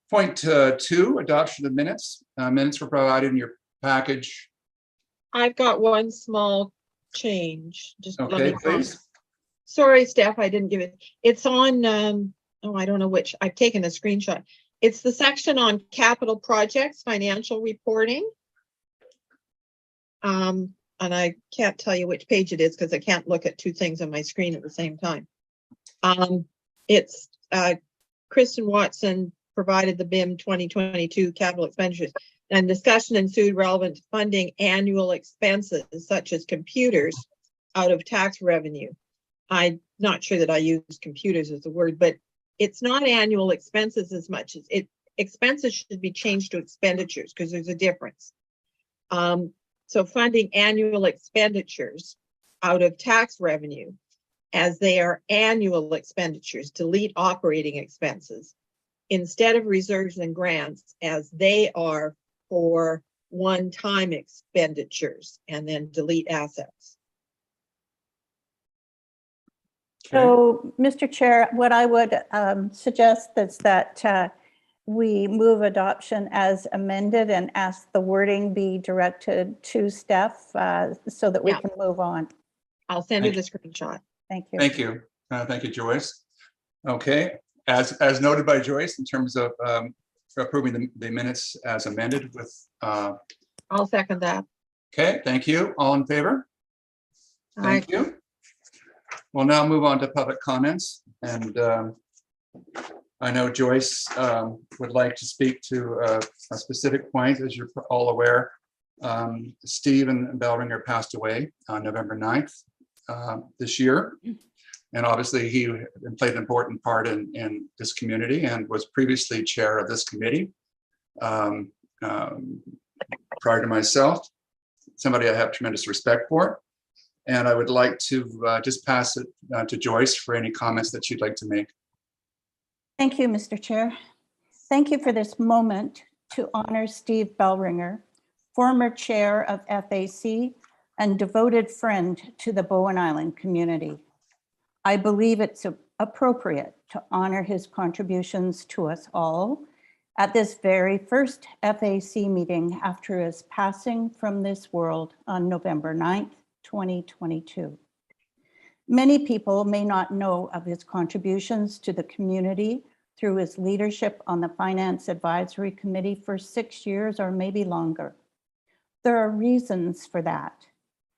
Point 2, adoption of minutes. Minutes were provided in your package. I've got one small change. Just let Okay, me please. Sorry, Steph, I didn't give it. It's on, oh, I don't know which. I've taken a screenshot. It's the section on capital projects, financial reporting. And I can't tell you which page it is because I can't look at two things on my screen at the same time. It's Kristen Watson provided the BIM 2022 capital expenditures, and discussion ensued relevant to funding annual expenses such as computers out of tax revenue. I'm not sure that I use computers as a word, but it's not annual expenses as much as expenses should be changed to expenditures because there's a difference. So funding annual expenditures out of tax revenue as they are annual expenditures, delete operating expenses instead of reserves and grants as they are for one-time expenditures, and then delete assets. So, Mr. Chair, what I would suggest is that we move adoption as amended and ask the wording be directed to Steph so that we can move on. I'll send you the screenshot. Thank you. Thank you. Thank you, Joyce. Okay, as noted by Joyce, in terms of approving the minutes as amended with. I'll second that. Okay, thank you. All in favor? Thank you. We'll now move on to public comments, and I know Joyce would like to speak to a specific point. As you're all aware, Stephen Bellringer passed away on November 9th this year. And obviously he played an important part in this community and was previously chair of this committee prior to myself, somebody I have tremendous respect for. And I would like to just pass it to Joyce for any comments that she'd like to make. Thank you, Mr. Chair. Thank you for this moment to honor Steve Bellringer, former chair of FAC and devoted friend to the Bowen Island community. I believe it's appropriate to honor his contributions to us all at this very first FAC meeting after his passing from this world on November 9th, 2022. Many people may not know of his contributions to the community through his leadership on the Finance Advisory Committee for 6 years or maybe longer. There are reasons for that.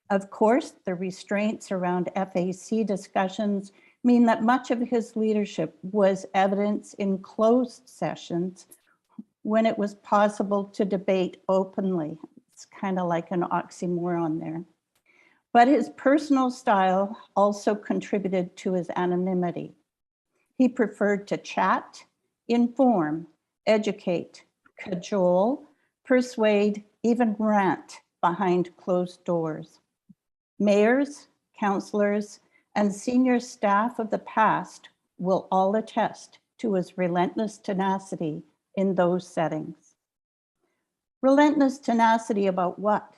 Of course, the restraints around FAC discussions mean that much of his leadership was evidenced in closed sessions when it was possible to debate openly. It's kind of like an oxymoron there. But his personal style also contributed to his anonymity. He preferred to chat, inform, educate, cajole, persuade, even rant behind closed doors. Mayors, councillors, and senior staff of the past will all attest to his relentless tenacity in those settings. Relentless tenacity about what?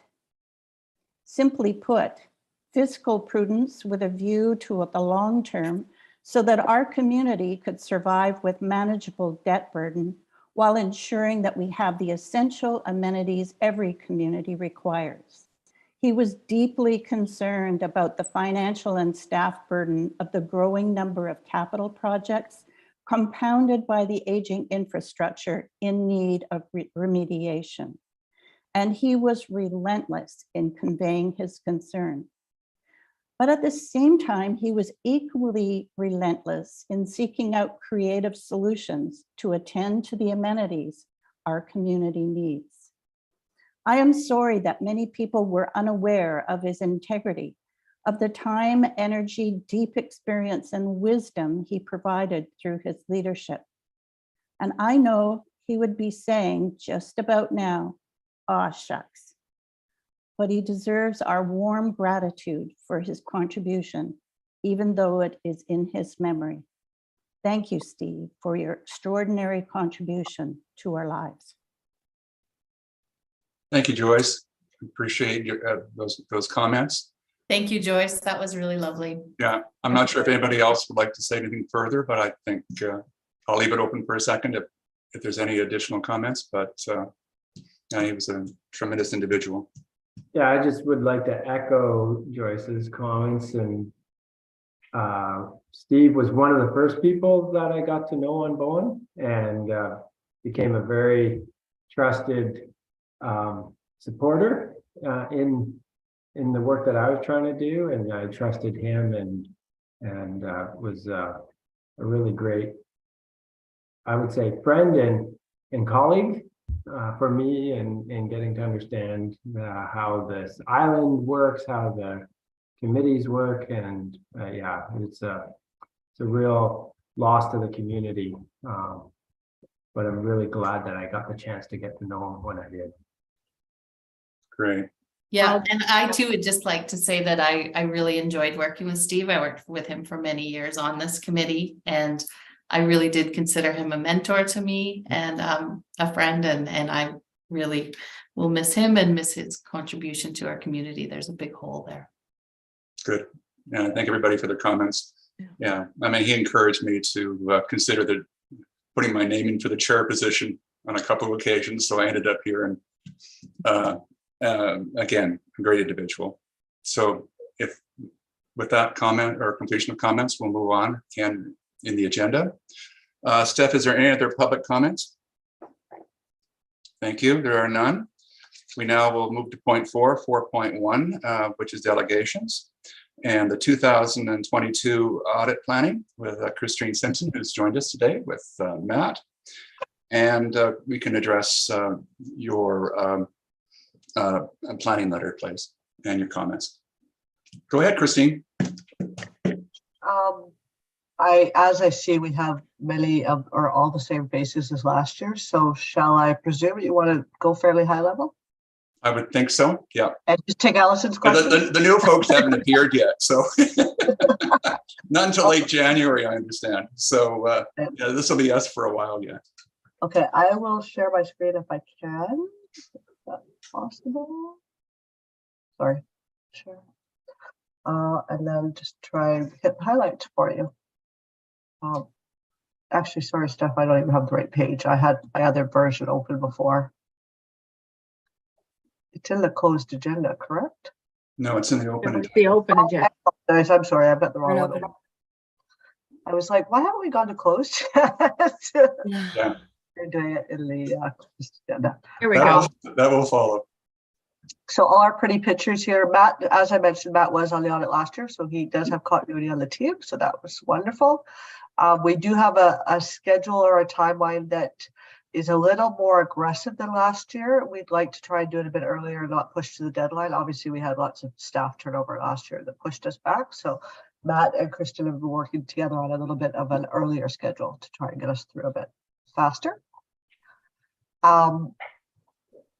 Simply put, fiscal prudence with a view to the long term so that our community could survive with manageable debt burden while ensuring that we have the essential amenities every community requires. He was deeply concerned about the financial and staff burden of the growing number of capital projects, compounded by the aging infrastructure in need of remediation. And he was relentless in conveying his concern. But at the same time, he was equally relentless in seeking out creative solutions to attend to the amenities our community needs. I am sorry that many people were unaware of his integrity, of the time, energy, deep experience, and wisdom he provided through his leadership. And I know he would be saying just about now, "Aw, shucks." But he deserves our warm gratitude for his contribution, even though it is in his memory. Thank you, Steve, for your extraordinary contribution to our lives. Thank you, Joyce. Appreciate your, those comments. Thank you, Joyce. That was really lovely. Yeah, I'm not sure if anybody else would like to say anything further, but I think I'll leave it open for a second if if there's any additional comments, but yeah, he was a tremendous individual. Yeah, I just would like to echo Joyce's comments, and Steve was one of the first people that I got to know on Bowen, and became a very trusted supporter in the work that I was trying to do, and I trusted him, and was a really great, I would say, friend and colleague for me, and getting to understand how this island works, how the committees work, and yeah, it's a real loss to the community. But I'm really glad that I got the chance to get to know him when I did. Great. Yeah, and I too would just like to say that I really enjoyed working with Steve. I worked with him for many years on this committee, and I really did consider him a mentor to me and a friend, and I really will miss him and miss his contribution to our community. There's a big hole there. Good. Yeah, thank everybody for their comments. Yeah, I mean, he encouraged me to consider putting my name in for the chair position on a couple of occasions, so I ended up here, and again, a great individual. So if with that comment or completion of comments, we'll move on in the agenda. Steph, is there any other public comments? Thank you. There are none. We now will move to point 4.1, which is delegations, and the 2022 audit planning with Kristine Simpson, who's joined us today with Matt. And we can address your planning letter, please, and your comments. Go ahead, Kristine. As I see, we have many of or all the same faces as last year. So shall I presume you want to go fairly high level? I would think so. Yeah. And just take Allison's question. The new folks haven't appeared yet, so not until late January, I understand. So yeah, this will be us for a while yet. Okay, I will share my screen if I can. If that's possible. Sorry. Sure. And then just try and hit highlights for you. Actually, sorry, Steph, I don't even have the right page. I had my other version open before. It's in the closed agenda, correct? No, it's in the open. It's the open agenda. I'm sorry, I've got the wrong one. I was like, why haven't we gone to closed? Yeah. We're doing it in the closed agenda. Here we go. That will follow. So all our pretty pictures here. Matt, as I mentioned, Matt was on the audit last year, so he does have continuity on the team. So that was wonderful. We do have a schedule or a timeline that is a little more aggressive than last year. We'd like to try and do it a bit earlier, not push to the deadline. Obviously, we had lots of staff turnover last year that pushed us back. So Matt and Kristen have been working together on a little bit of an earlier schedule to try and get us through a bit faster.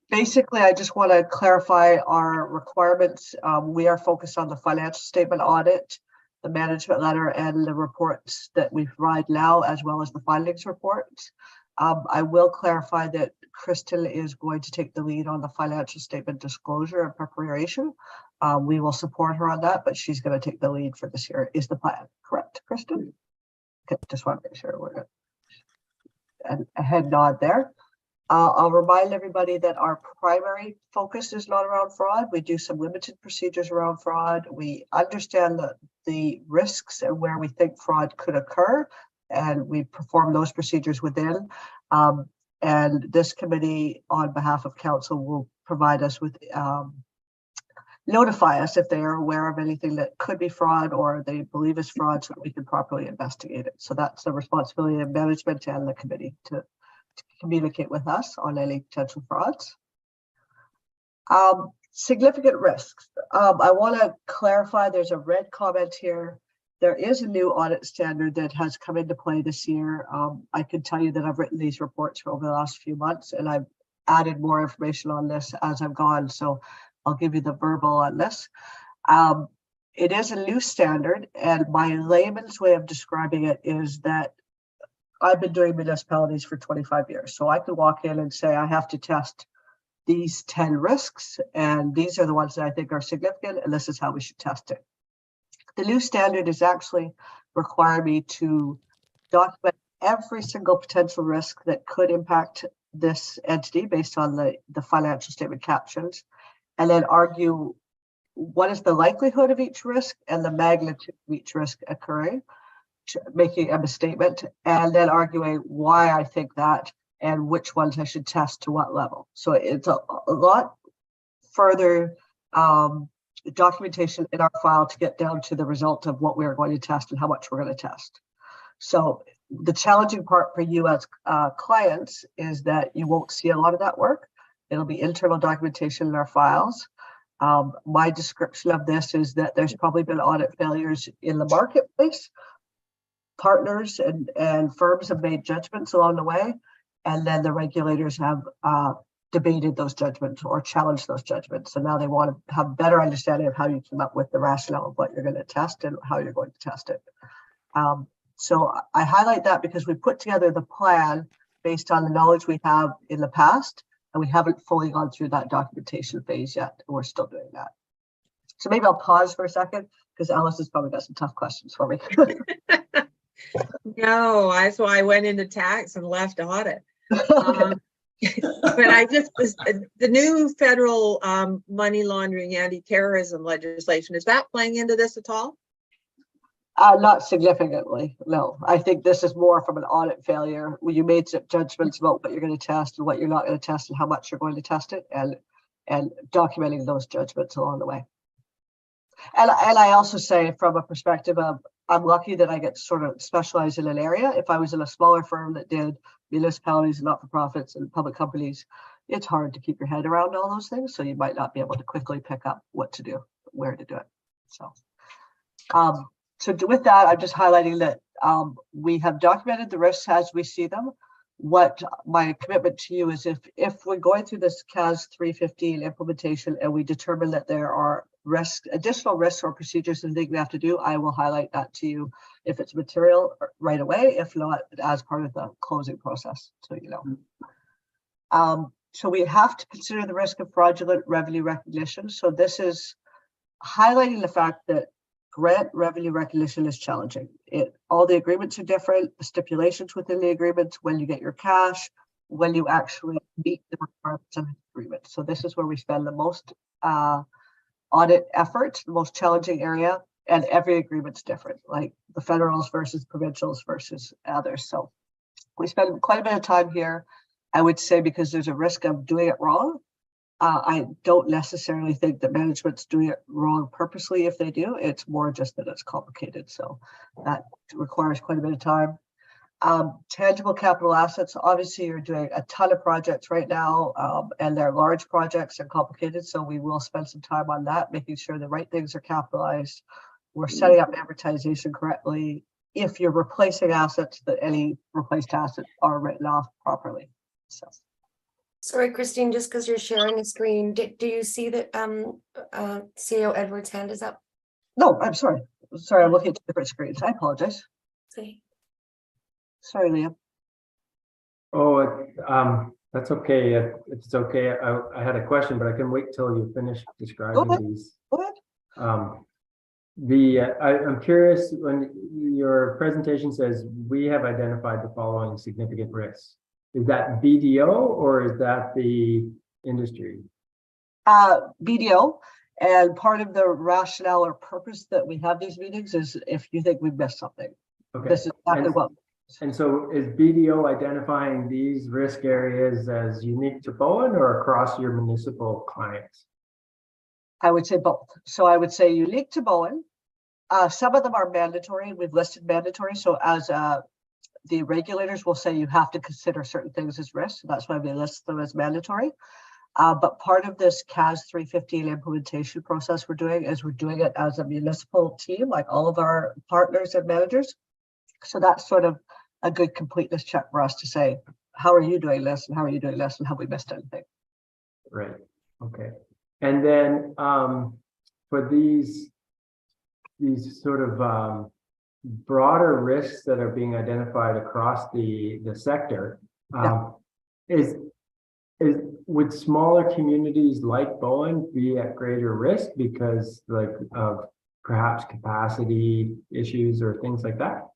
Basically, I just want to clarify our requirements. We are focused on the financial statement audit, the management letter, and the reports that we provide now, as well as the findings reports. I will clarify that Kristen is going to take the lead on the financial statement disclosure and preparation. We will support her on that, but she's going to take the lead for this year, is the plan. Correct, Kristen? Okay, just want to make sure we're good. And a head nod there. I'll remind everybody that our primary focus is not around fraud. We do some limited procedures around fraud. We understand the risks and where we think fraud could occur, and we perform those procedures within. And this committee, on behalf of council, will provide us with, notify us if they are aware of anything that could be fraud or they believe is fraud, so that we can properly investigate it. So that's the responsibility of management and the committee to communicate with us on any potential frauds. Significant risks. I want to clarify, there's a red comment here. There is a new audit standard that has come into play this year. I can tell you that I've written these reports for over the last few months, and I've added more information on this as I've gone. So I'll give you the verbal on this. It is a new standard, and my layman's way of describing it is that I've been doing municipalities for 25 years. So I could walk in and say, I have to test these 10 risks, and these are the ones that I think are significant, and this is how we should test it. The new standard is actually require me to document every single potential risk that could impact this entity based on the financial statement captions, and then argue what is the likelihood of each risk and the magnitude of each risk occurring, making a misstatement, and then arguing why I think that and which ones I should test to what level. So it's a lot further documentation in our file to get down to the result of what we're going to test and how much we're going to test. So the challenging part for you as clients is that you won't see a lot of that work. It'll be internal documentation in our files. My description of this is that there's probably been audit failures in the marketplace. Partners and firms have made judgments along the way, and then the regulators have debated those judgments or challenged those judgments. So now they want to have better understanding of how you came up with the rationale of what you're going to test and how you're going to test it. So I highlight that because we put together the plan based on the knowledge we have in the past, and we haven't fully gone through that documentation phase yet. We're still doing that. So maybe I'll pause for a second because Alice has probably got some tough questions for me. No, that's why I went into tax and left audit. But I just was the new federal money laundering anti-terrorism legislation. Is that playing into this at all? Not significantly, no. I think this is more from an audit failure where you made judgments about what you're going to test and what you're not going to test and how much you're going to test it, and documenting those judgments along the way. And I also say from a perspective of, I'm lucky that I get to sort of specialize in an area. If I was in a smaller firm that did municipalities and not-for-profits and public companies, it's hard to keep your head around all those things. So you might not be able to quickly pick up what to do, where to do it. So with that, I'm just highlighting that we have documented the risks as we see them. What my commitment to you is if we're going through this CAS 315 implementation and we determine that there are additional risks or procedures and things we have to do, I will highlight that to you if it's material right away, if not as part of the closing process. So you know. So we have to consider the risk of fraudulent revenue recognition. So this is highlighting the fact that grant revenue recognition is challenging. All the agreements are different, the stipulations within the agreements, when you get your cash, when you actually meet the requirements of the agreement. So this is where we spend the most audit effort, the most challenging area, and every agreement's different, like the federals versus provincials versus others. So we spend quite a bit of time here, I would say, because there's a risk of doing it wrong. I don't necessarily think that management's doing it wrong purposely if they do. It's more just that it's complicated. So that requires quite a bit of time. Tangible capital assets, obviously you're doing a ton of projects right now, and they're large projects and complicated. So we will spend some time on that, making sure the right things are capitalized. We're setting up amortization correctly. If you're replacing assets, that any replaced assets are written off properly. So. Sorry, Kristine, just because you're sharing a screen, do you see that CEO Edwards' hand is up? No, I'm sorry. Sorry, I'm looking at different screens. I apologize. See. Sorry, Liam. Oh, that's okay. If it's okay. I had a question, but I can wait till you finish describing these. Go ahead. I'm curious, when your presentation says we have identified the following significant risks. Is that BDO or is that the industry? BDO, and part of the rationale or purpose that we have these meetings is if you think we've missed something. Okay. This is exactly what. And so is BDO identifying these risk areas as unique to Bowen or across your municipal clients? I would say both. So I would say unique to Bowen. Some of them are mandatory. We've listed mandatory. So as the regulators will say you have to consider certain things as risks. So that's why we list them as mandatory. But part of this CAS 315 implementation process we're doing it as a municipal team, like all of our partners and managers. So that's sort of a good completeness check for us to say, how are you doing this and how are you doing this and have we missed anything? Right. Okay. And then for these sort of broader risks that are being identified across the sector, would smaller communities like Bowen be at greater risk because of perhaps capacity issues or things like that?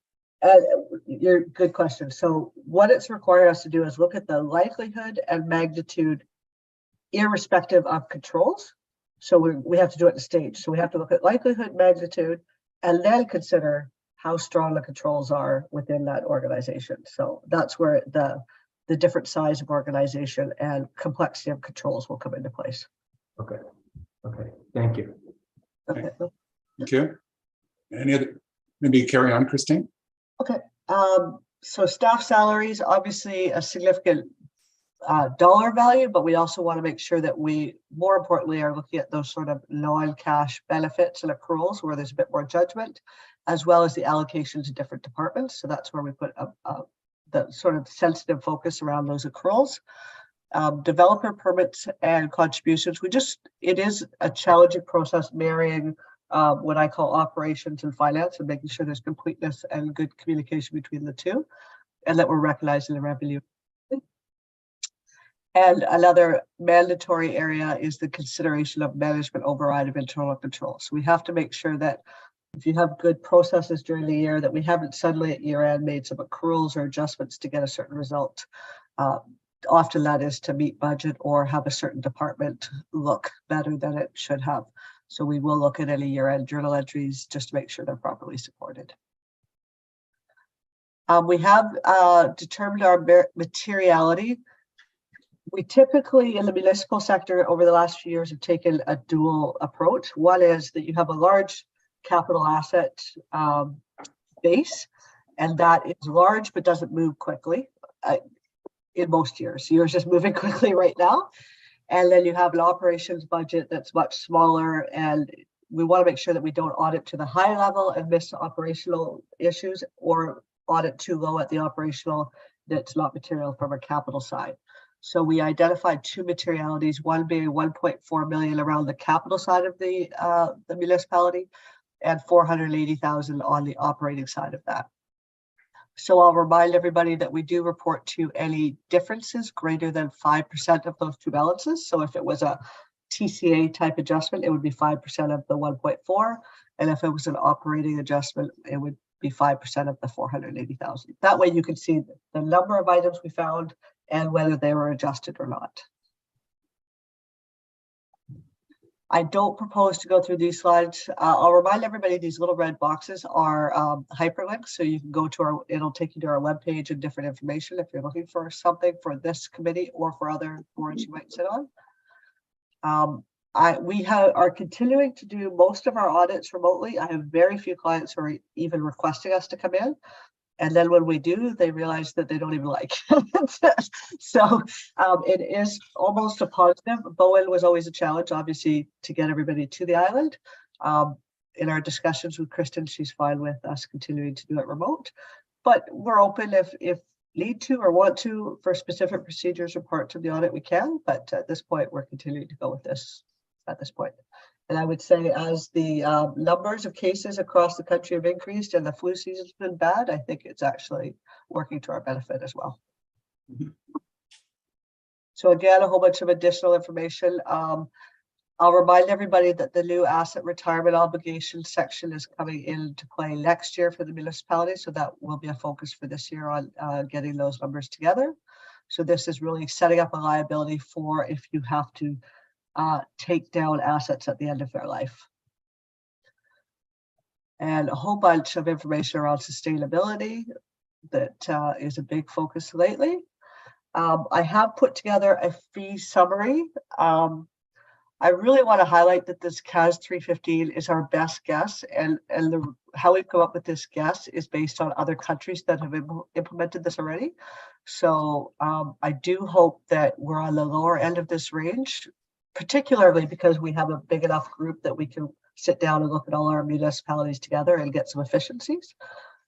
Your good question. So what it's required us to do is look at the likelihood and magnitude irrespective of controls. So we have to do it in stage. So we have to look at likelihood, magnitude, and then consider how strong the controls are within that organization. So that's where the different size of organization and complexity of controls will come into place. Okay. Thank you. Okay. Thank you. Any other, maybe carry on, Kristine? Okay. So staff salaries, obviously a significant dollar value, but we also want to make sure that we, more importantly, are looking at those sort of non-cash benefits and accruals where there's a bit more judgment, as well as the allocation to different departments. So that's where we put the sort of sensitive focus around those accruals. Developer permits and contributions. It is a challenging process marrying what I call operations and finance and making sure there's completeness and good communication between the two, and that we're recognizing the revenue. And another mandatory area is the consideration of management override of internal control. So we have to make sure that if you have good processes during the year, that we haven't suddenly at year end made some accruals or adjustments to get a certain result. Often that is to meet budget or have a certain department look better than it should have. So we will look at any year end journal entries just to make sure they're properly supported. We have determined our materiality. We typically in the municipal sector over the last few years have taken a dual approach. One is that you have a large capital asset base, and that is large but doesn't move quickly in most years. Yours is moving quickly right now. And then you have an operations budget that's much smaller, and we want to make sure that we don't audit to the high level and miss operational issues or audit too low at the operational that's not material from a capital side. So we identified two materialities, one being 1.4 million around the capital side of the municipality and 480,000 on the operating side of that. So I'll remind everybody that we do report to any differences greater than 5% of those two balances. So if it was a TCA type adjustment, it would be 5% of the 1.4. And if it was an operating adjustment, it would be 5% of the 480,000. That way you can see the number of items we found and whether they were adjusted or not. I don't propose to go through these slides. I'll remind everybody these little red boxes are hyperlinks. So you can go to it'll take you to our webpage and different information if you're looking for something for this committee or for other boards you might sit on. We are continuing to do most of our audits remotely. I have very few clients who are even requesting us to come in. And then when we do, they realize that they don't even like it. So it is almost a positive. Bowen was always a challenge, obviously, to get everybody to the island. In our discussions with Kristen, she's fine with us continuing to do it remote. But we're open if need to or want to for specific procedures or parts of the audit, we can. But at this point, we're continuing to go with this at this point. And I would say as the numbers of cases across the country have increased and the flu season's been bad, I think it's actually working to our benefit as well. Mm-hmm. So again, a whole bunch of additional information. I'll remind everybody that the new asset retirement obligation section is coming into play next year for the municipality. So that will be a focus for this year on getting those numbers together. So this is really setting up a liability for if you have to take down assets at the end of their life. And a whole bunch of information around sustainability that is a big focus lately. I have put together a fee summary. I really want to highlight that this CAS 315 is our best guess, and how we've come up with this guess is based on other countries that have implemented this already. So I do hope that we're on the lower end of this range, particularly because we have a big enough group that we can sit down and look at all our municipalities together and get some efficiencies.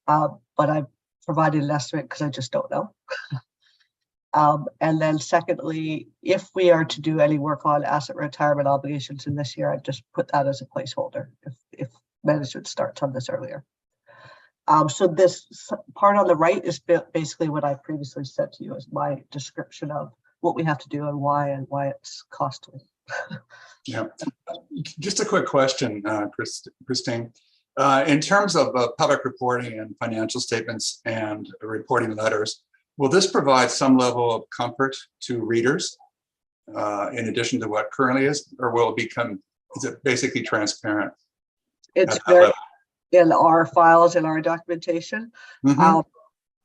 But I've provided an estimate because I just don't know. And then secondly, if we are to do any work on asset retirement obligations in this year, I've just put that as a placeholder if management starts on this earlier. So this part on the right is basically what I previously said to you as my description of what we have to do and why it's costly. Yeah, just a quick question, Kristine. In terms of public reporting and financial statements and reporting letters, will this provide some level of comfort to readers in addition to what currently is, or will it become, is it basically transparent? It's at that very level? in our files, in our documentation. Mhm.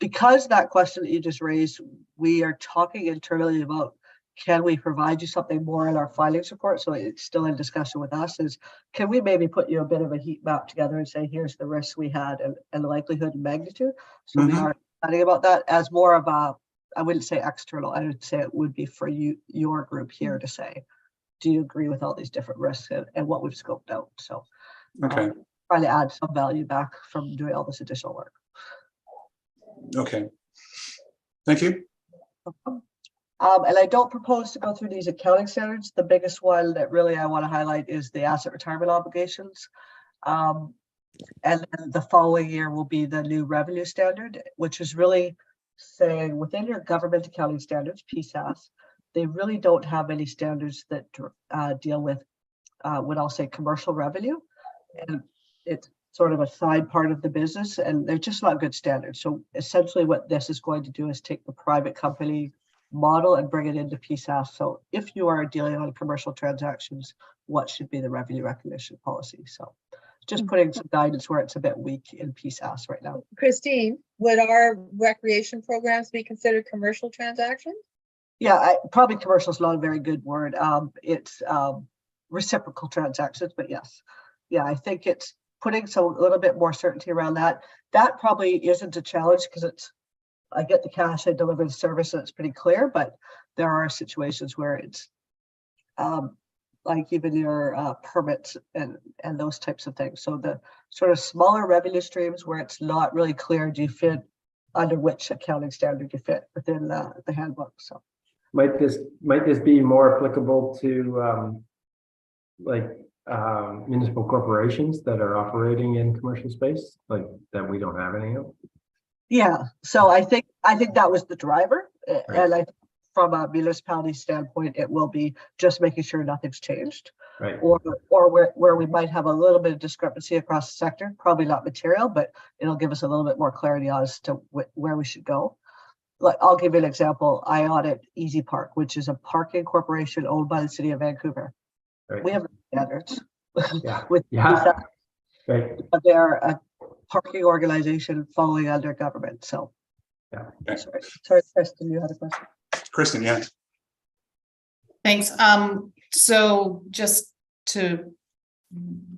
Because that question that you just raised, we are talking internally about, can we provide you something more in our filings report? So it's still in discussion with us, is can we maybe put you a bit of a heat map together and say, here's the risks we had and the likelihood and magnitude. So we are studying about that as more of a, I wouldn't say external, I would say it would be for you, your group here to say, do you agree with all these different risks and what we've scoped out? So Okay. trying to add some value back from doing all this additional work. Okay. Thank you. And I don't propose to go through these accounting standards. The biggest one that really I want to highlight is the asset retirement obligations. And then the following year will be the new revenue standard, which is really saying within your government accounting standards, PSAS, they really don't have any standards that deal with what I'll say commercial revenue. And it's sort of a side part of the business, and they're just not good standards. So essentially what this is going to do is take the private company model and bring it into PSAS. So if you are dealing on commercial transactions, what should be the revenue recognition policy? So just putting some guidance where it's a bit weak in PSAS right now. Kristine, would our recreation programs be considered commercial transactions? Yeah, probably commercial is not a very good word. It's reciprocal transactions, but yes. Yeah, I think it's putting a little bit more certainty around that. That probably isn't a challenge because it's, I get the cash, I deliver the service, and it's pretty clear, but there are situations where it's like even your permits and those types of things. So the sort of smaller revenue streams where it's not really clear, do you fit under which accounting standard you fit within the handbook? So Might this be more applicable to municipal corporations that are operating in commercial space, like that we don't have any of? yeah, so I think that was the driver, Right. and I from a municipality standpoint, it will be just making sure nothing's changed, Right. or where we might have a little bit of discrepancy across the sector, probably not material, but it'll give us a little bit more clarity as to where we should go. Like, I'll give you an example. I audit Easy Park, which is a parking corporation owned by the city of Vancouver. Right. We have standards. Yeah. with Yeah. Right. but they're a parking organization falling under government. So Yeah. Okay. Sorry, Kristen, you had a question. Kristen, yeah. Thanks. So just to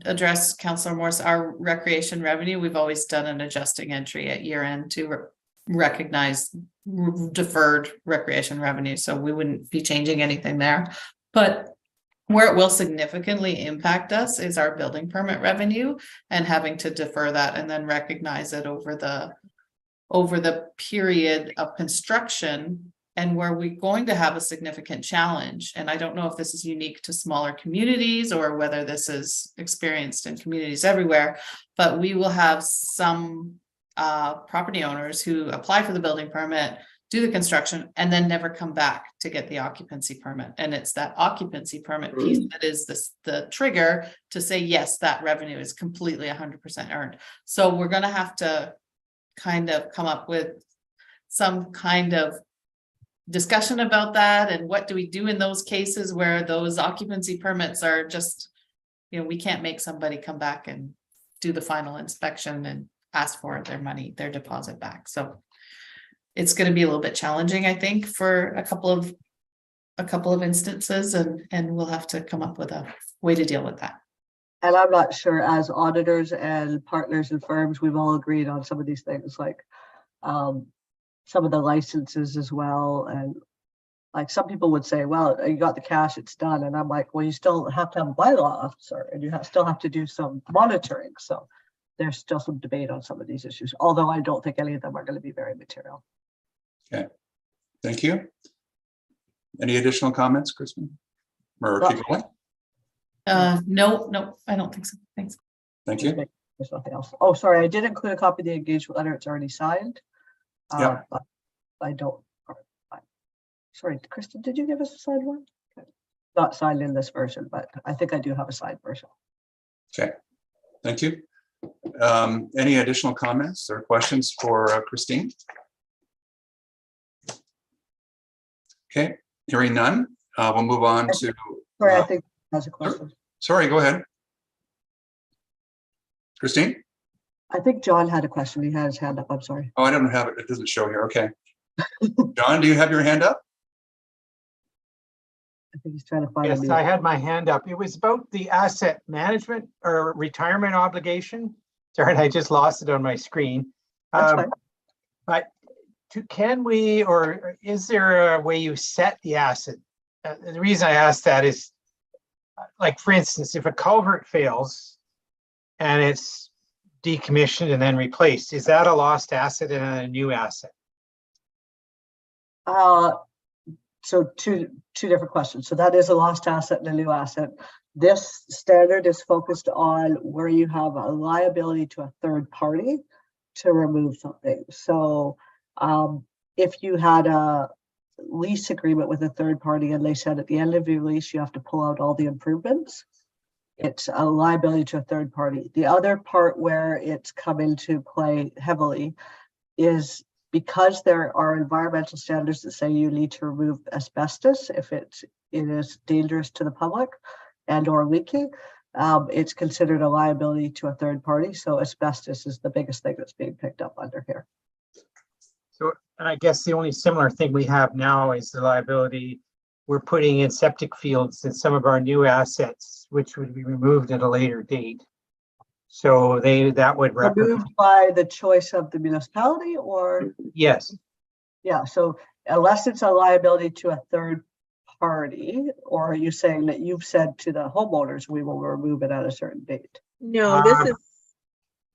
address Councillor Morse, our recreation revenue, we've always done an adjusting entry at year end to recognize deferred recreation revenue. So we wouldn't be changing anything there. But where it will significantly impact us is our building permit revenue and having to defer that and then recognize it over the period of construction, and where we're going to have a significant challenge. And I don't know if this is unique to smaller communities or whether this is experienced in communities everywhere, but we will have some property owners who apply for the building permit, do the construction, and then never come back to get the occupancy permit. And it's that occupancy permit piece that is the trigger to say, yes, that revenue is completely 100% earned. So we're going to have to kind of come up with some kind of discussion about that, and what do we do in those cases where those occupancy permits are just, we can't make somebody come back and do the final inspection and ask for their money, their deposit back. So it's going to be a little bit challenging, I think, for a couple of instances, and we'll have to come up with a way to deal with that. And I'm not sure, as auditors and partners and firms, we've all agreed on some of these things, like some of the licenses as well. And like some people would say, well, you got the cash, it's done. And I'm like, well, you still have to have a bylaw officer and you still have to do some monitoring. So there's still some debate on some of these issues, although I don't think any of them are going to be very material. Okay. Thank you. Any additional comments, Kristen? Or keep going? No, I don't think so. Thanks. Thank you. There's nothing else. Oh, sorry, I did include a copy of the engagement letter. It's already signed. Yeah. But I don't. Sorry, Kristen, did you give us a signed one? Okay. Not signed in this version, but I think I do have a signed version. Okay. Thank you. Any additional comments or questions for Kristine? Okay, hearing none, we'll move on to. Sorry, I think has a question. Sorry, go ahead. Kristine? I think John had a question. He had his hand up. I'm sorry. Oh, I don't have it. It doesn't show here. Okay. John, do you have your hand up? I think he's trying to find Yes, I had my hand up. It was about the asset management or retirement obligation. Sorry, I just lost it on my screen. That's fine. But can we, or is there a way you set the asset? The reason I ask that is, like, for instance, if a culvert fails and it's decommissioned and then replaced, is that a lost asset and a new asset? So two different questions. So that is a lost asset and a new asset. This standard is focused on where you have a liability to a third party to remove something. So if you had a lease agreement with a third party and they said at the end of your lease you have to pull out all the improvements, it's a liability to a third party. The other part where it's come into play heavily is because there are environmental standards that say you need to remove asbestos if it is dangerous to the public and or leaky, it's considered a liability to a third party. So asbestos is the biggest thing that's being picked up under here. So, and I guess the only similar thing we have now is the liability we're putting in septic fields in some of our new assets, which would be removed at a later date. So that would removed by the choice of the municipality, or yes. Yeah, so unless it's a liability to a third party, or are you saying that you've said to the homeowners we will remove it at a certain date? No, this is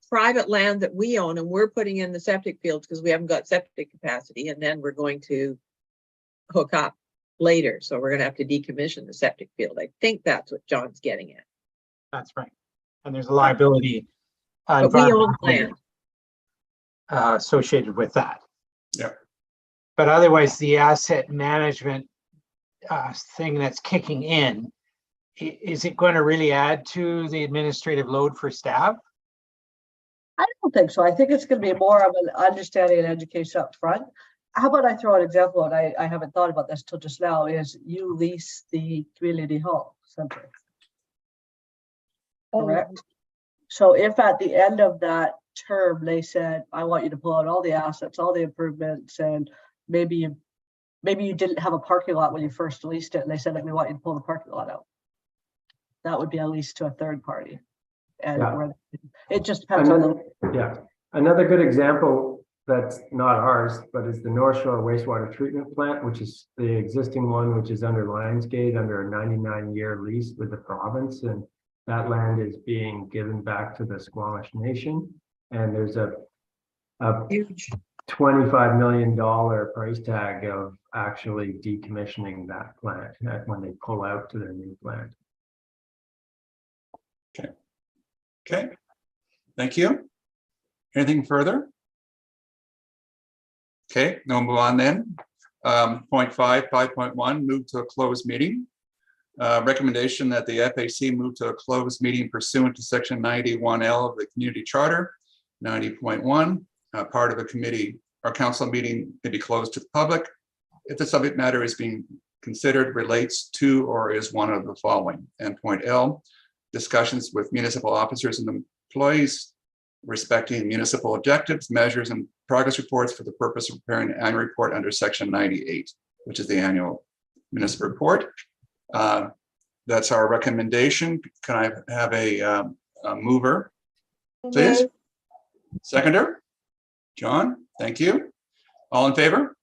private land that we own and we're putting in the septic fields because we haven't got septic capacity, and then we're going to hook up later. So we're going to have to decommission the septic field. I think that's what John's getting at. That's right. And there's a liability But we own land. Associated with that. Yeah. But otherwise, the asset management thing that's kicking in, is it going to really add to the administrative load for staff? I don't think so. I think it's going to be more of an understanding and education up front. How about I throw an example, and I haven't thought about this till just now, is you lease the community hall center. Correct. So if at the end of that term they said, I want you to pull out all the assets, all the improvements, and maybe you didn't have a parking lot when you first leased it, and they said that we want you to pull the parking lot out, that would be a lease to a third party. And it just depends on the. Yeah, another good example that's not ours, but is the North Shore wastewater treatment plant, which is the existing one, which is under Lionsgate under a 99-year lease with the province, and that land is being given back to the Squamish Nation, and there's a huge $25 million price tag of actually decommissioning that plant when they pull out to their new plant. Okay, thank you. Anything further? Okay, no, move on then. Point 5.1, move to a closed meeting. Recommendation that the FAC move to a closed meeting pursuant to section 91L of the community charter. 90.1, part of a committee or council meeting may be closed to the public if the subject matter is being considered relates to or is one of the following. And point L, discussions with municipal officers and employees respecting municipal objectives, measures, and progress reports for the purpose of preparing an annual report under section 98, which is the annual municipal report. That's our recommendation. Can I have a mover, please? Seconder? John, thank you. All in favor?